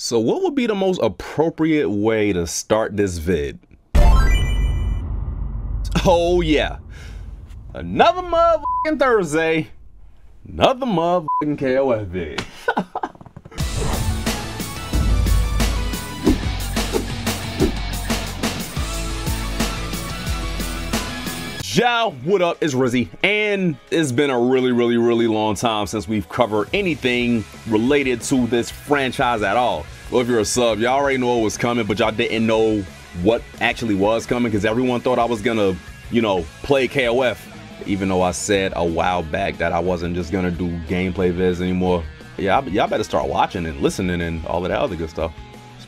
So what would be the most appropriate way to start this vid? Oh yeah, another motherfucking Thursday, another motherfucking KOF vid. Y'all, what up? It's Rizzy, and it's been a really long time since we've covered anything related to this franchise at all. Well, if you're a sub, y'all already know what was coming, but y'all didn't know what actually was coming because everyone thought I was gonna, play KOF, even though I said a while back that I wasn't just gonna do gameplay vids anymore. Yeah, y'all better start watching and listening and all of that other good stuff.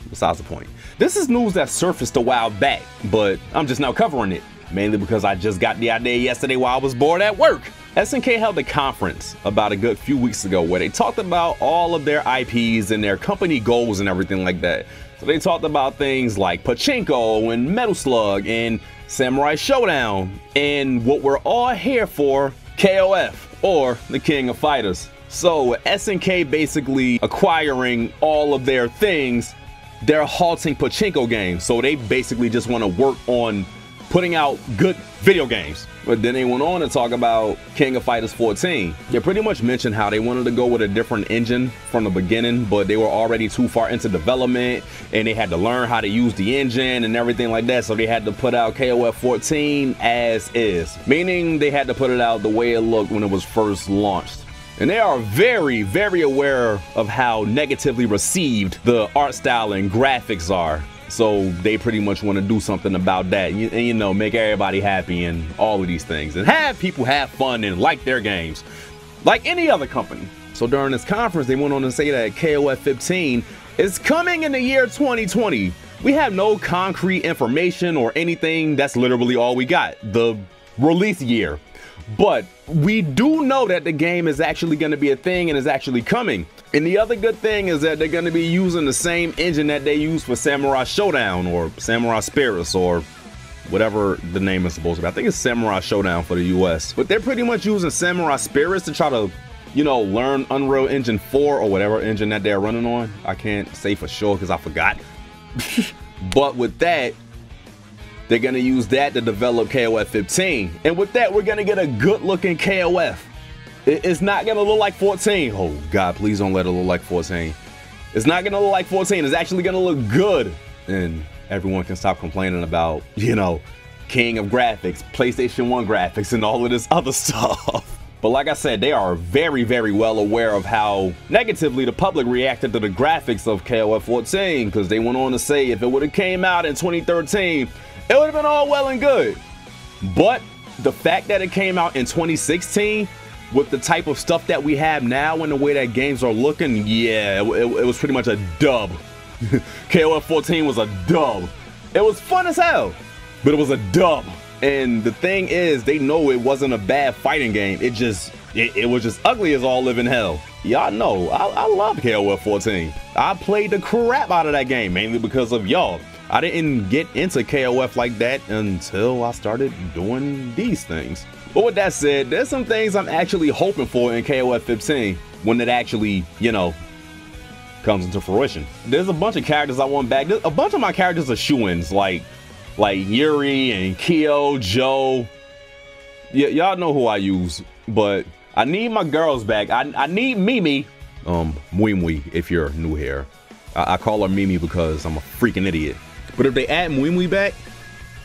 Besides the point. This is news that surfaced a while back, but I'm just now covering it. Mainly because I just got the idea yesterday while I was bored at work. SNK held a conference about a good few weeks ago where they talked about all of their IPs and their company goals and everything like that. So they talked about things like Pachinko and Metal Slug and Samurai Showdown and what we're all here for, KOF, or the King of Fighters. So SNK basically acquiring all of their things, they're halting Pachinko games. So they basically just want to work on putting out good video games. But then they went on to talk about King of Fighters 14. They pretty much mentioned how they wanted to go with a different engine from the beginning, but they were already too far into development and they had to learn how to use the engine and everything like that. So they had to put out KOF 14 as is, meaning they had to put it out the way it looked when it was first launched. And they are very aware of how negatively received the art style and graphics are. So they pretty much want to do something about that and make everybody happy and all of these things and have people have fun and like their games like any other company. So during this conference, they went on to say that KOF 15 is coming in the year 2020. We have no concrete information or anything. That's literally all we got, the release year. But we do know that the game is actually going to be a thing and is actually coming. And the other good thing is that they're going to be using the same engine that they use for Samurai Showdown or Samurai Spirits or whatever the name is supposed to be. I think it's Samurai Showdown for the US. But they're pretty much using Samurai Spirits to try to, learn Unreal Engine 4 or whatever engine that they're running on. I can't say for sure because I forgot. But with that, they're going to use that to develop KOF 15. And with that, we're going to get a good looking KOF. It's not going to look like 14. Oh, God, please don't let it look like 14. It's not going to look like 14. It's actually going to look good. And everyone can stop complaining about, king of graphics, PlayStation 1 graphics, and all of this other stuff. But like I said, they are very well aware of how negatively the public reacted to the graphics of KOF 14. Because they went on to say if it would have came out in 2013, it would have been all well and good. But the fact that it came out in 2016 with the type of stuff that we have now and the way that games are looking, yeah, it was pretty much a dub. KOF 14 was a dub. It was fun as hell, but it was a dub. And the thing is, they know it wasn't a bad fighting game. It was just ugly as all living hell. Y'all know, I love KOF 14. I played the crap out of that game, mainly because of y'all. I didn't get into KOF like that until I started doing these things. But with that said, there's some things I'm actually hoping for in KOF 15 when it actually, comes into fruition. There's a bunch of characters I want back. A bunch of my characters are shoo-ins, like Yuri and Kyo, Joe. Y'all know who I use, but I need my girls back. I need Mimi, Mui if you're new here. I call her Mimi because I'm a freaking idiot. But if they add Mui back,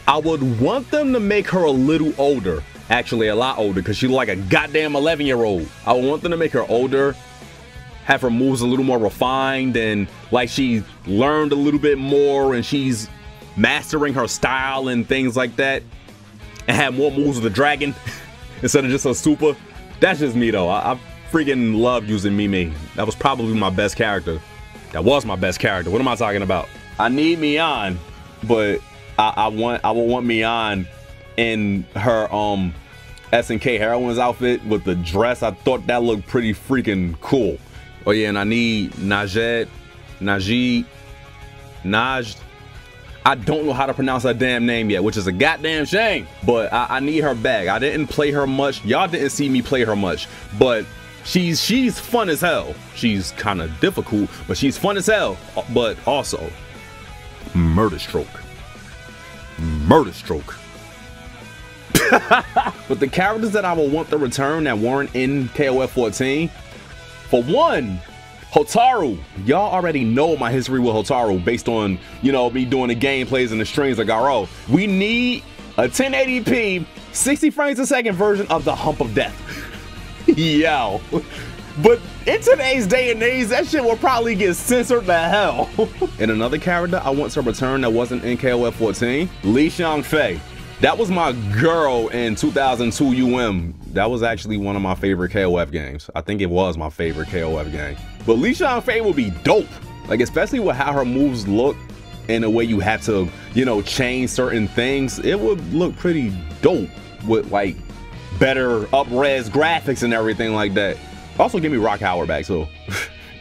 I would want them to make her a little older. Actually, a lot older, because she's like a goddamn 11-year-old. I would want them to make her older, have her moves a little more refined, and like she learned a little bit more and she's mastering her style and things like that, and have more moves with the dragon instead of just a super. That's just me though. I freaking love using Mimi. That was probably my best character. That was my best character. What am I talking about? I need Mian, but I would want Mian in her SNK Heroine's outfit with the dress. I thought that looked pretty freaking cool. Oh yeah, and I need Najd. I don't know how to pronounce her damn name yet, which is a goddamn shame. But I need her back. I didn't play her much. Y'all didn't see me play her much, but She's fun as hell. She's kind of difficult, but she's fun as hell. But also, murder stroke. Murder stroke. But the characters that I would want to return that weren't in KOF 14, for one, Hotaru. Y'all already know my history with Hotaru based on, you know, me doing the gameplays and the streams like Garo. We need a 1080p, 60 frames a second version of the Hump of Death. Yo. But in today's day and age, that shit will probably get censored to hell. And another character I want to return that wasn't in KOF 14, Li Xiangfei. That was my girl in 2002 UM. That was actually one of my favorite KOF games. I think it was my favorite KOF game. But Li Xiangfei would be dope. Like, especially with how her moves look and the way you have to, you know, change certain things. It would look pretty dope with like better up-res graphics and everything like that. Also, give me Rock Howard back, so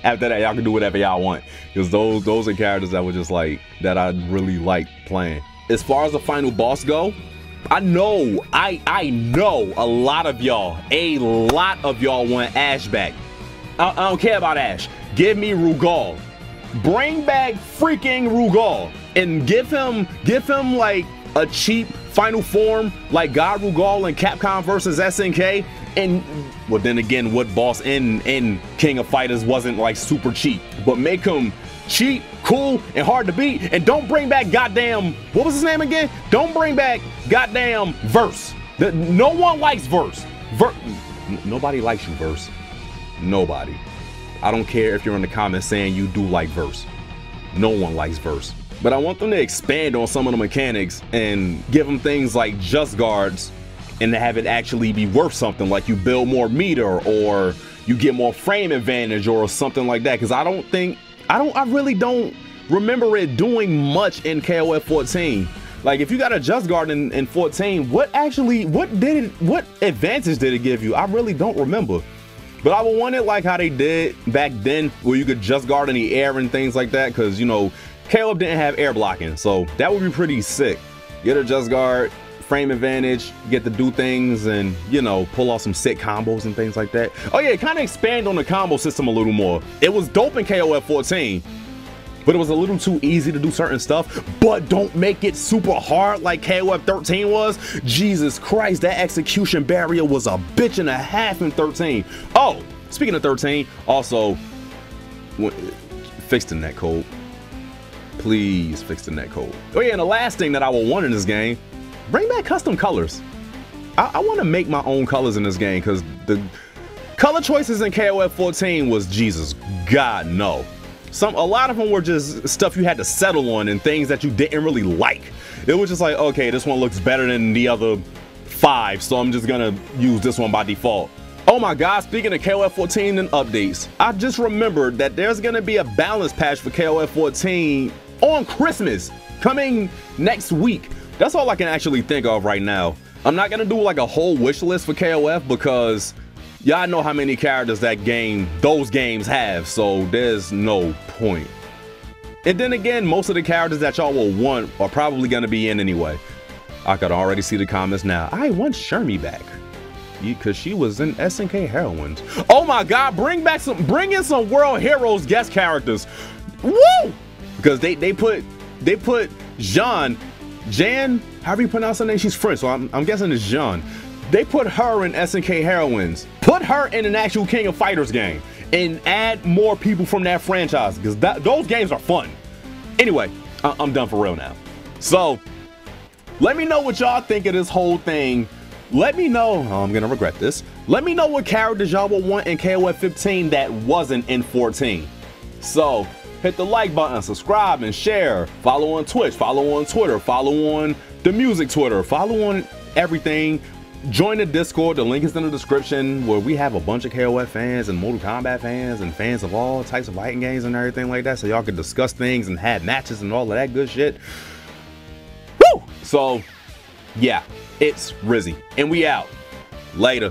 after that, y'all can do whatever y'all want. Because those are characters that were just like, that I really like playing. As far as the final boss go, I know a lot of y'all want Ash back. I don't care about Ash. Give me Rugal. Bring back freaking Rugal and give him like a cheap final form like God Rugal and Capcom versus SNK. And well, then again, what boss in King of Fighters wasn't like super cheap, but make him cheap, cool, and hard to beat. And don't bring back goddamn, what was his name again? Don't bring back goddamn Verse. No one likes Verse. Nobody likes you, Verse. Nobody. I don't care if you're in the comments saying you do like Verse. No one likes Verse. But I want them to expand on some of the mechanics and give them things like just guards and to have it actually be worth something, like you build more meter or you get more frame advantage or something like that. Because I really don't remember it doing much in KOF 14. Like, if you got a just guard in 14, what advantage did it give you? I really don't remember. But I would want it like how they did back then, where you could just guard in the air and things like that, because, you know, KOF didn't have air blocking, so that would be pretty sick. Get a just guard, frame advantage, get to do things and, you know, pull off some sick combos and things like that. Oh yeah, kind of expand on the combo system a little more. It was dope in KOF 14, but it was a little too easy to do certain stuff. But don't make it super hard like KOF 13 was. Jesus Christ, that execution barrier was a bitch and a half in 13. Oh, speaking of 13, also, fix the netcode. Please fix the netcode. Oh yeah, and the last thing that I will want in this game, bring back custom colors. I want to make my own colors in this game, because the color choices in KOF 14 was Jesus God no. A lot of them were just stuff you had to settle on and things that you didn't really like. It was just like, okay, this one looks better than the other 5, so I'm just gonna use this one by default. Oh my God, speaking of KOF 14 and updates, I just remembered that there's gonna be a balance patch for KOF 14 on Christmas, coming next week. That's all I can actually think of right now. I'm not gonna do like a whole wish list for KOF because y'all know how many characters those games have, so there's no point. And then again, most of the characters that y'all will want are probably gonna be in anyway. I could already see the comments now. I want Shermie back, because she was in SNK Heroines. Oh my God, bring in some World Heroes guest characters. Woo! Because they put Jan, however you pronounce her name, she's French, so I'm guessing it's Jean. They put her in SNK Heroines. Put her in an actual King of Fighters game and add more people from that franchise, because those games are fun. Anyway, I'm done for real now. So let me know what y'all think of this whole thing. Let me know, I'm gonna regret this. Let me know what characters y'all will want in KOF 15 that wasn't in 14. So hit the like button, subscribe and share. Follow on Twitch, follow on Twitter, follow on the music Twitter, follow on everything. Join the Discord, the link is in the description, where we have a bunch of KOF fans and Mortal Kombat fans and fans of all types of fighting games and everything like that, so y'all can discuss things and have matches and all of that good shit. Woo! So yeah, it's Rizzy and we out. Later.